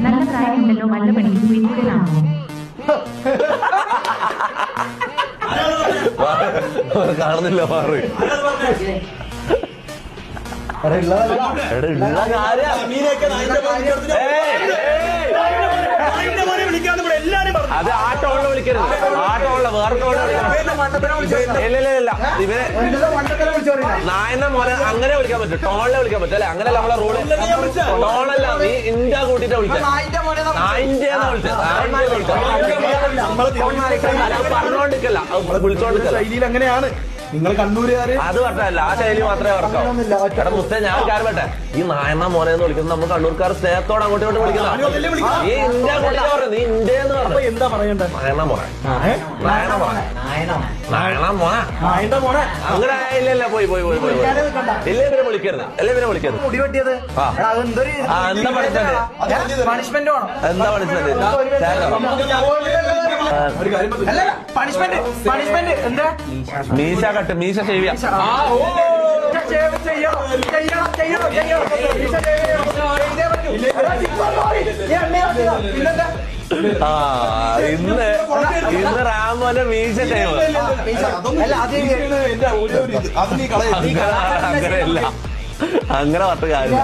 നല്ല പ്രായമുണ്ടല്ലോ, വല്ല പണിക്ക് പോയിരിക്കലാണോ? കാണുന്നില്ല മാറ് അത് ആ ടോളിൽ വിളിക്കരുത്, ആ ടോളില് വേറെ ടോളിൽ ഇല്ല. ഇവരെ നായന്റെ മോനെ അങ്ങനെ വിളിക്കാൻ പറ്റും, ടോളിനെ വിളിക്കാൻ പറ്റും അല്ലെ? അങ്ങനെയല്ല നമ്മളെ റൂള്. ടോളല്ല, നീ ഇന്ത്യ കൂട്ടിട്ട് വിളിച്ചത്. നായിന്റെന്ന് വിളിച്ചത്, പറഞ്ഞോണ്ടിരിക്കല്ല, വിളിച്ചോണ്ടിരിക്കല്ല. ശൈലിയിൽ അങ്ങനെയാണ് നിങ്ങൾ കണ്ണൂരുകാര്. അത് പറഞ്ഞല്ല, ആ ശൈലി മാത്രമേ വർക്കാവും. എടാ മുത്തേ, ഞാൻ കാര്യം പറ്റേ, ഈ നായണ്ണ മോനെ എന്ന് വിളിക്കുന്നത് നമ്മൾ കണ്ണൂർക്കാർ സ്നേഹത്തോടെ അങ്ങോട്ട് ഇങ്ങോട്ട് വിളിക്കുന്ന. നീ ഇന്ത്യ കൂട്ടിട്ട് പറഞ്ഞു, നീ ഇന്ത്യ എന്ന് പറഞ്ഞു. എന്താ പറയണ്ടേ? നായണ്ണ മോനെ, നായണ്ണ മോനെ, നായണ്ണ മോനെ, നായന്റെ മോനെ. അങ്ങനെ ഇല്ല. പോയി എല്ലാവരും വിളിക്കരുത്, എല്ലാവരും വിളിക്കരുത്. മുടി വെട്ടിയത് എന്താ പഠിച്ചത്? പണിഷ്മെന്റ് വേണം. എന്താ പഠിച്ചത്? പണിഷ്മെന്റ് എന്താ? മീശ കട്ട്, മീശ ഷേവിയ. ആ ഇന്ന് റാമോനെ മീശ ഷേവ്. അങ്ങനെയല്ല, അങ്ങനെ പറഞ്ഞ കാര്യമില്ല.